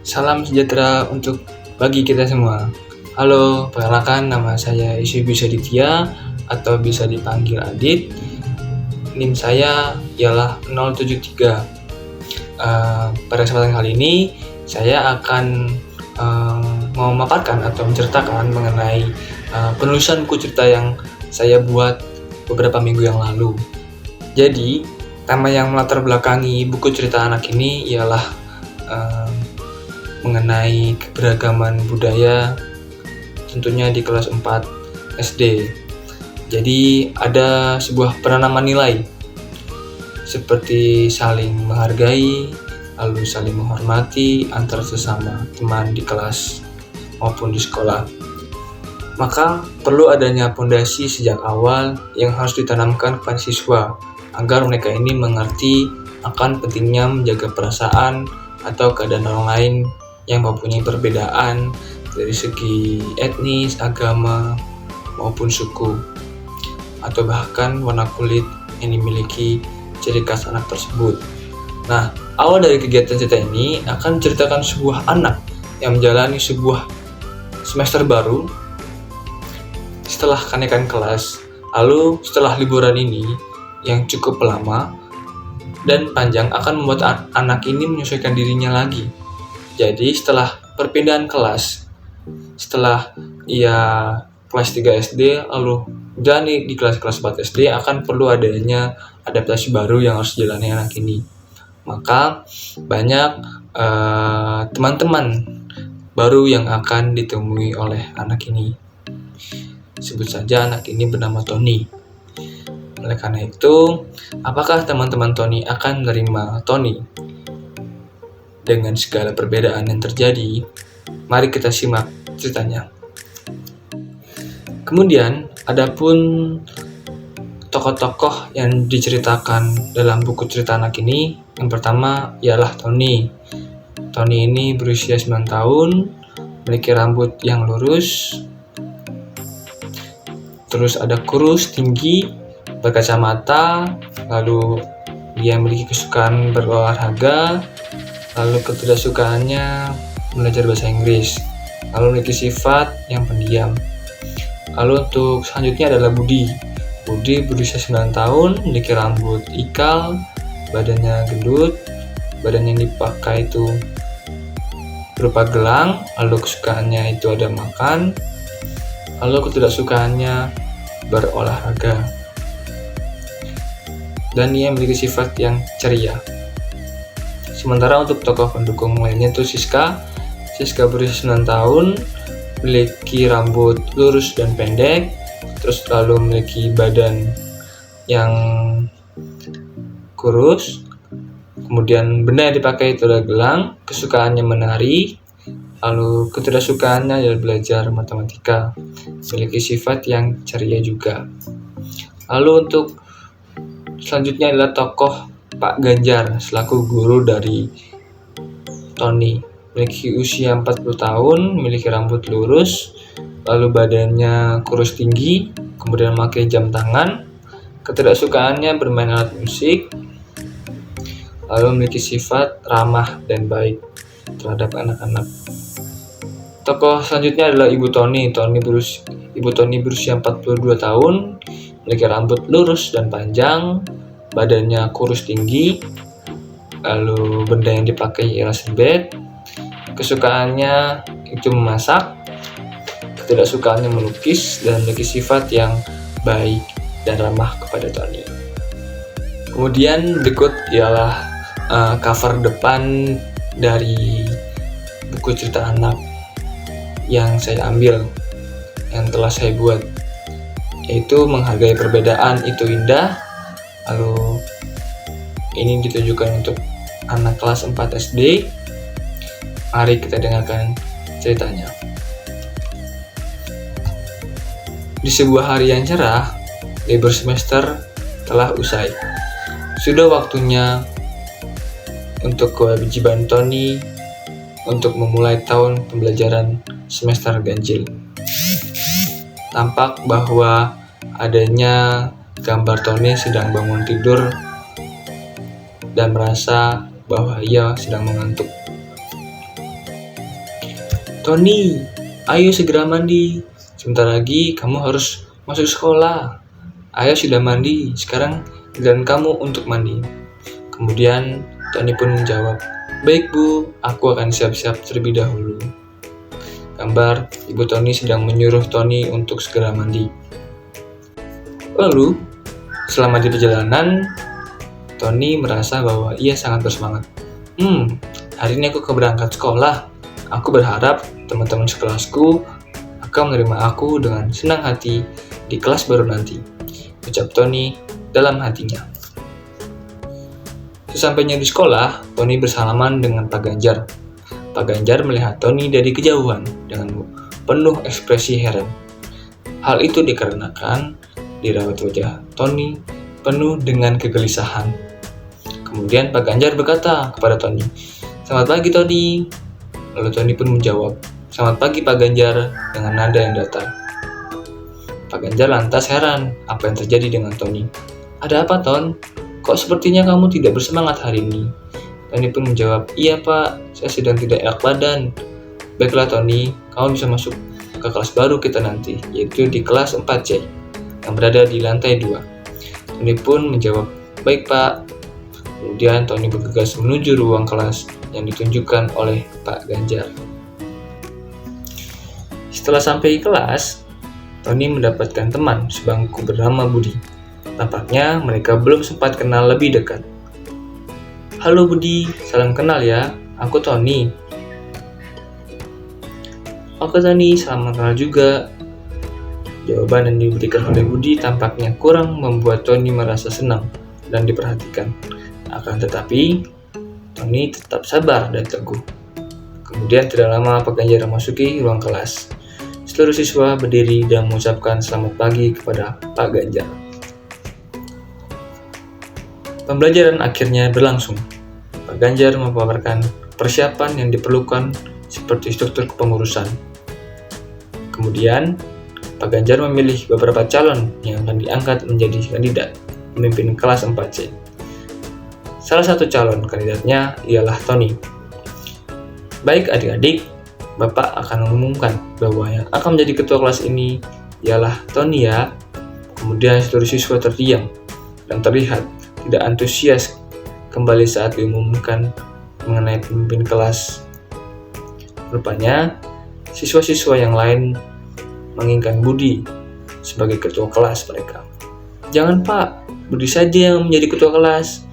Salam sejahtera untuk bagi kita semua. Halo, perkenalkan nama saya Isyubi Saditya atau bisa dipanggil Adit. NIM saya ialah 073. Pada kesempatan kali ini saya akan memaparkan atau menceritakan mengenai penulisan buku cerita yang saya buat beberapa minggu yang lalu. Jadi, tema yang melatar belakangi buku cerita anak ini ialah mengenai keberagaman budaya, tentunya di kelas 4 SD. Jadi ada sebuah penanaman nilai seperti saling menghargai, lalu saling menghormati antar sesama teman di kelas maupun di sekolah. Maka perlu adanya pondasi sejak awal yang harus ditanamkan kepada siswa agar mereka ini mengerti akan pentingnya menjaga perasaan atau keadaan orang lain yang mempunyai perbedaan dari segi etnis, agama, maupun suku, atau bahkan warna kulit yang dimiliki ciri khas anak tersebut. Nah, awal dari kegiatan cerita ini akan menceritakan sebuah anak yang menjalani sebuah semester baru setelah kenaikan kelas. Lalu setelah liburan ini yang cukup lama dan panjang akan membuat anak ini menyesuaikan dirinya lagi. Jadi setelah perpindahan kelas, setelah ia kelas 3 SD lalu dan di kelas 4 SD akan perlu adanya adaptasi baru yang harus dijalani anak ini. Maka banyak teman-teman baru yang akan ditemui oleh anak ini. Sebut saja anak ini bernama Tony. Oleh karena itu, apakah teman-teman Tony akan menerima Tony? Dengan segala perbedaan yang terjadi, mari kita simak ceritanya. Kemudian, adapun tokoh-tokoh yang diceritakan dalam buku cerita anak ini, yang pertama ialah Tony. Tony ini berusia 9 tahun, memiliki rambut yang lurus, terus ada kurus, tinggi, berkacamata, lalu dia memiliki kesukaan berolahraga, lalu ketidaksukaannya belajar bahasa Inggris, lalu memiliki sifat yang pendiam. Lalu untuk selanjutnya adalah Budi. Budi berusia 9 tahun, memiliki rambut ikal, badannya gendut, badan yang dipakai itu berupa gelang, lalu kesukaannya itu ada makan, lalu ketidaksukaannya berolahraga. Dan ia memiliki sifat yang ceria. Sementara untuk tokoh pendukung lainnya itu Siska. Siska berusia 9 tahun, memiliki rambut lurus dan pendek, terus lalu memiliki badan yang kurus. Kemudian benda yang dipakai itu adalah gelang, kesukaannya menari, lalu ketidaksukaannya adalah belajar matematika, memiliki sifat yang ceria juga. Lalu untuk selanjutnya adalah tokoh Pak Ganjar selaku guru dari Tony. Memiliki usia 40 tahun, memiliki rambut lurus, lalu badannya kurus tinggi, kemudian memakai jam tangan, ketidaksukaannya bermain alat musik, lalu memiliki sifat ramah dan baik terhadap anak-anak. Tokoh selanjutnya adalah Ibu Tony. Ibu Tony berusia 42 tahun, memiliki rambut lurus dan panjang, badannya kurus tinggi, lalu benda yang dipakai ialah serbet, kesukaannya itu memasak, ketidaksukaannya melukis, dan memiliki sifat yang baik dan ramah kepada Tony. Kemudian berikut ialah cover depan dari buku cerita anak yang saya ambil, yang telah saya buat, yaitu menghargai perbedaan itu indah. Lalu ini ditujukan untuk anak kelas 4 SD. Mari kita dengarkan ceritanya. Di sebuah hari yang cerah, libur semester telah usai. Sudah waktunya untuk kewajiban Tony untuk memulai tahun pembelajaran semester ganjil. Tampak bahwa adanya gambar Tony sedang bangun tidur dan merasa bahwa ia sedang mengantuk. "Tony, ayo segera mandi. Sebentar lagi kamu harus masuk sekolah. Ayah sudah mandi, sekarang giliran kamu untuk mandi." Kemudian Tony pun menjawab, "Baik Bu, aku akan siap-siap terlebih dahulu." Gambar Ibu Tony sedang menyuruh Tony untuk segera mandi. Lalu, selama di perjalanan, Tony merasa bahwa ia sangat bersemangat. Hari ini aku berangkat sekolah. Aku berharap teman-teman sekelasku akan menerima aku dengan senang hati di kelas baru nanti, ucap Tony dalam hatinya. Sesampainya di sekolah, Tony bersalaman dengan Pak Ganjar. Pak Ganjar melihat Tony dari kejauhan dengan penuh ekspresi heran. Hal itu dikarenakan di raut wajah Tony penuh dengan kegelisahan. Kemudian Pak Ganjar berkata kepada Tony, "Selamat pagi Tony." Lalu Tony pun menjawab, "Selamat pagi Pak Ganjar," dengan nada yang datar. Pak Ganjar lantas heran apa yang terjadi dengan Tony. "Ada apa, Ton? Kok sepertinya kamu tidak bersemangat hari ini?" Tony pun menjawab, "Iya Pak, saya sedang tidak enak badan." "Baiklah Tony, kamu bisa masuk ke kelas baru kita nanti, yaitu di kelas 4C, yang berada di lantai 2. Tony pun menjawab, "Baik Pak." Kemudian Tony bergegas menuju ruang kelas yang ditunjukkan oleh Pak Ganjar. Setelah sampai di kelas, Tony mendapatkan teman sebangku bernama Budi. Tampaknya mereka belum sempat kenal lebih dekat. "Halo Budi, salam kenal ya, aku Tony." "Oke Tony, salam kenal juga." Jawaban yang diberikan oleh Budi tampaknya kurang membuat Tony merasa senang dan diperhatikan. Akan tetapi, Tony tetap sabar dan teguh. Kemudian tidak lama Pak Ganjar memasuki ruang kelas. Seluruh siswa berdiri dan mengucapkan selamat pagi kepada Pak Ganjar. Pembelajaran akhirnya berlangsung. Pak Ganjar memaparkan persiapan yang diperlukan seperti struktur kepengurusan. Kemudian, Pak Ganjar memilih beberapa calon yang akan diangkat menjadi kandidat pemimpin kelas 4C. Salah satu calon kandidatnya ialah Tony. "Baik adik-adik, Bapak akan mengumumkan bahwa yang akan menjadi ketua kelas ini ialah Tony ya." Kemudian seluruh siswa terdiam dan terlihat tidak antusias kembali saat diumumkan mengenai pemimpin kelas. Rupanya, siswa-siswa yang lain menginginkan Budi sebagai ketua kelas mereka. "Jangan Pak, Budi saja yang menjadi ketua kelas."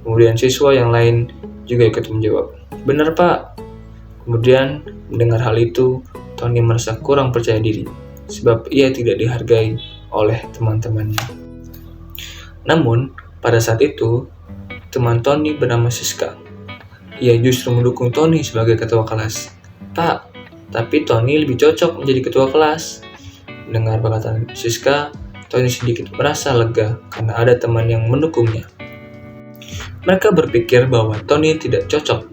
Kemudian siswa yang lain juga ikut menjawab, "Benar Pak." Kemudian mendengar hal itu, Tony merasa kurang percaya diri sebab ia tidak dihargai oleh teman-temannya. Namun, pada saat itu, teman Tony bernama Siska. Ia justru mendukung Tony sebagai ketua kelas. "Pak, tapi Tony lebih cocok menjadi ketua kelas." Mendengar perkataan Siska, Tony sedikit merasa lega karena ada teman yang mendukungnya. Mereka berpikir bahwa Tony tidak cocok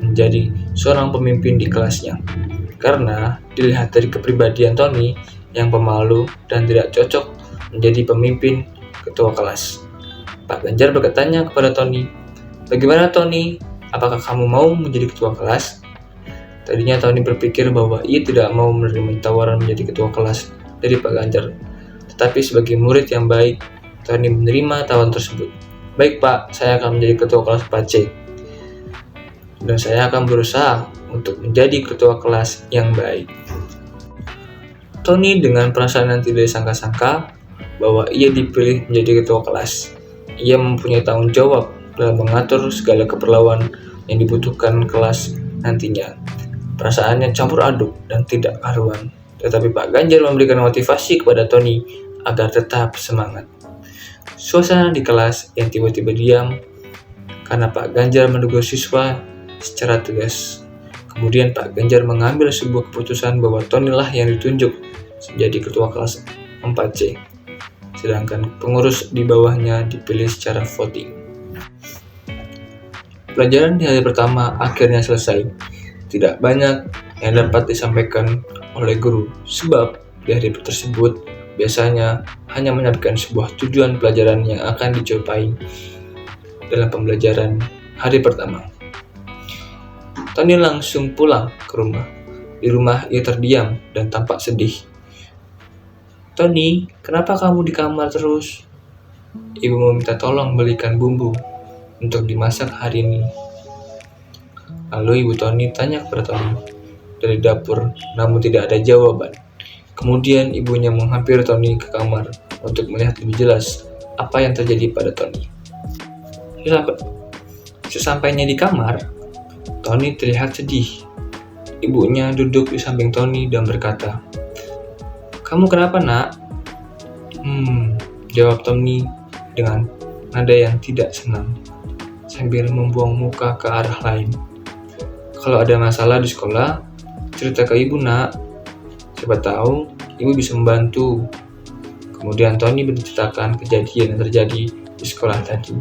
menjadi seorang pemimpin di kelasnya, karena dilihat dari kepribadian Tony yang pemalu dan tidak cocok menjadi pemimpin ketua kelas. Pak Ganjar bertanya kepada Tony, "Bagaimana Tony? Apakah kamu mau menjadi ketua kelas?" Tadinya Tony berpikir bahwa ia tidak mau menerima tawaran menjadi ketua kelas dari Pak Ganjar. Tetapi sebagai murid yang baik, Tony menerima tawaran tersebut. "Baik Pak, saya akan menjadi ketua kelas 4C. Dan saya akan berusaha untuk menjadi ketua kelas yang baik." Tony dengan perasaan yang tidak disangka-sangka bahwa ia dipilih menjadi ketua kelas. Ia mempunyai tanggung jawab dalam mengatur segala keperluan yang dibutuhkan kelas nantinya. Perasaannya campur aduk dan tidak karuan. Tetapi Pak Ganjar memberikan motivasi kepada Tony agar tetap semangat. Suasana di kelas yang tiba-tiba diam karena Pak Ganjar menegur siswa secara tegas. Kemudian Pak Ganjar mengambil sebuah keputusan bahwa Tony lah yang ditunjuk menjadi ketua kelas 4C. Sedangkan pengurus di bawahnya dipilih secara voting. Pelajaran di hari pertama akhirnya selesai. Tidak banyak yang dapat disampaikan oleh guru, sebab di hari tersebut biasanya hanya menyampaikan sebuah tujuan pelajaran yang akan dicapai dalam pembelajaran hari pertama. Tony langsung pulang ke rumah. Di rumah ia terdiam dan tampak sedih. "Tony, kenapa kamu di kamar terus?" Ibu meminta tolong belikan bumbu untuk dimasak hari ini. Lalu ibu Tony tanya kepada Tony dari dapur, namun tidak ada jawaban. Kemudian ibunya menghampiri Tony ke kamar untuk melihat lebih jelas apa yang terjadi pada Tony. Sesampainya di kamar, Tony terlihat sedih. Ibunya duduk di samping Tony dan berkata, "Kamu kenapa, nak?" Jawab Tony dengan nada yang tidak senang, sambil membuang muka ke arah lain. "Kalau ada masalah di sekolah, cerita ke ibu, nak. Siapa tahu ibu bisa membantu." Kemudian Tony menceritakan kejadian yang terjadi di sekolah tadi.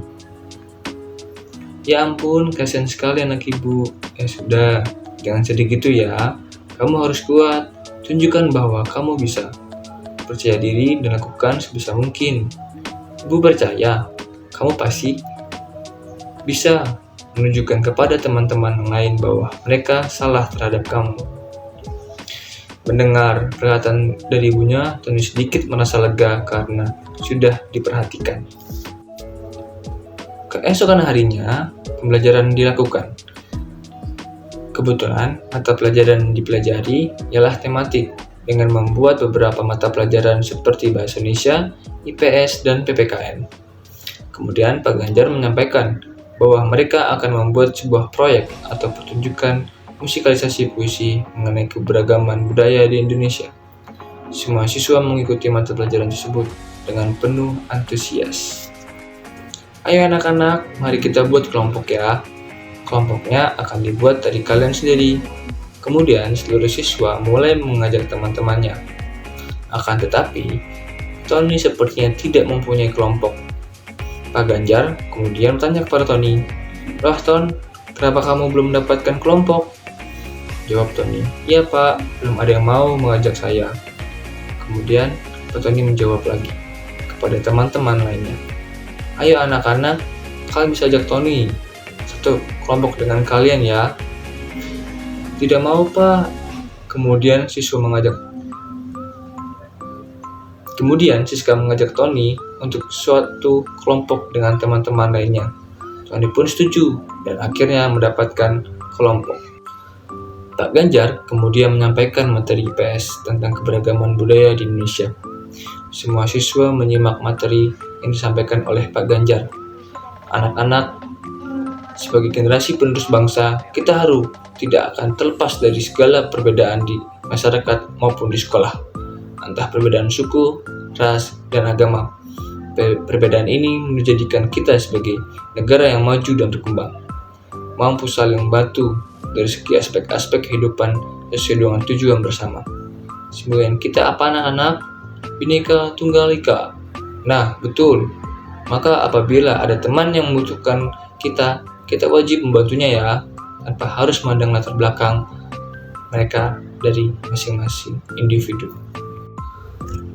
"Ya ampun, kasihan sekali anak ibu. Ya sudah, jangan sedih gitu ya. Kamu harus kuat. Tunjukkan bahwa kamu bisa. Percaya diri dan lakukan sebisa mungkin. Ibu percaya, kamu pasti bisa menunjukkan kepada teman-teman lain bahwa mereka salah terhadap kamu." Mendengar perkataan dari ibunya, Tony sedikit merasa lega karena sudah diperhatikan. Keesokan harinya, pembelajaran dilakukan. Kebetulan, mata pelajaran yang dipelajari ialah tematik dengan membuat beberapa mata pelajaran seperti Bahasa Indonesia, IPS, dan PPKN. Kemudian Pak Ganjar menyampaikan bahwa mereka akan membuat sebuah proyek atau pertunjukan musikalisasi puisi mengenai keberagaman budaya di Indonesia. Semua siswa mengikuti mata pelajaran tersebut dengan penuh antusias. "Ayo anak-anak, mari kita buat kelompok ya. Kelompoknya akan dibuat dari kalian sendiri." Kemudian seluruh siswa mulai mengajak teman-temannya. Akan tetapi, Tony sepertinya tidak mempunyai kelompok. Pak Ganjar kemudian bertanya kepada Tony, "Loh Ton, kenapa kamu belum mendapatkan kelompok?" Jawab Tony, "Iya Pak, belum ada yang mau mengajak saya." Kemudian Pak Tony menjawab lagi kepada teman-teman lainnya, "Ayo anak-anak, kalian bisa ajak Tony satu kelompok dengan kalian ya." "Tidak mau Pak." Kemudian Siska mengajak Tony untuk suatu kelompok dengan teman-teman lainnya. Tony pun setuju dan akhirnya mendapatkan kelompok. Pak Ganjar kemudian menyampaikan materi IPS tentang keberagaman budaya di Indonesia. Semua siswa menyimak materi yang disampaikan oleh Pak Ganjar. "Anak-anak, sebagai generasi penerus bangsa, kita harus tidak akan terlepas dari segala perbedaan di masyarakat maupun di sekolah. Entah perbedaan suku, ras, dan agama. Perbedaan ini menjadikan kita sebagai negara yang maju dan berkembang, mampu saling membantu dari segi aspek-aspek kehidupan sesuai dengan tujuan bersama. Semboyan kita apa anak-anak? Bhinneka Tunggal Ika. Nah, betul. Maka apabila ada teman yang membutuhkan kita wajib membantunya ya, tanpa harus memandang latar belakang mereka dari masing-masing individu."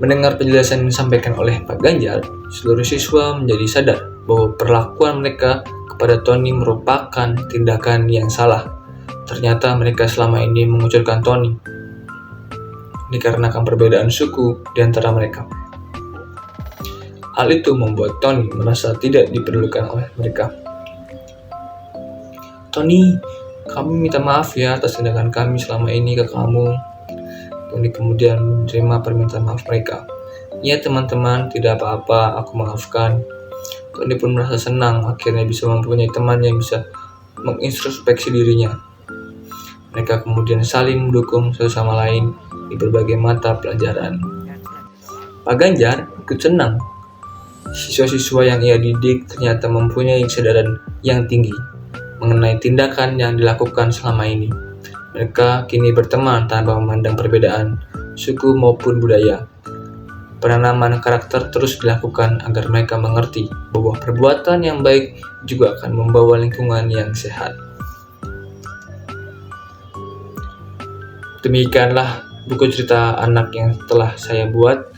Mendengar penjelasan yang disampaikan oleh Pak Ganjar, seluruh siswa menjadi sadar bahwa perlakuan mereka kepada Tony merupakan tindakan yang salah. Ternyata mereka selama ini mengucilkan Tony dikarenakan perbedaan suku di antara mereka. Hal itu membuat Tony merasa tidak diperlukan oleh mereka. "Tony, kami minta maaf ya atas tindakan kami selama ini ke kamu." Tony kemudian menerima permintaan maaf mereka. "Ya teman-teman, tidak apa-apa, aku maafkan." Tony pun merasa senang akhirnya bisa mempunyai teman yang bisa mengintrospeksi dirinya. Mereka kemudian saling mendukung satu sama lain di berbagai mata pelajaran. Pak Ganjar ikut senang. Siswa-siswa yang ia didik ternyata mempunyai kesadaran yang tinggi mengenai tindakan yang dilakukan selama ini. Mereka kini berteman tanpa memandang perbedaan suku maupun budaya. Penanaman karakter terus dilakukan agar mereka mengerti bahwa perbuatan yang baik juga akan membawa lingkungan yang sehat. Demikianlah buku cerita anak yang telah saya buat.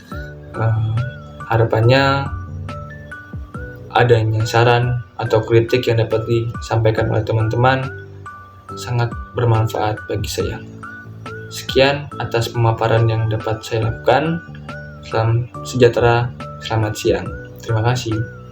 Harapannya adanya saran atau kritik yang dapat disampaikan oleh teman-teman sangat bermanfaat bagi saya. Sekian atas pemaparan yang dapat saya lakukan. Salam sejahtera, selamat siang. Terima kasih.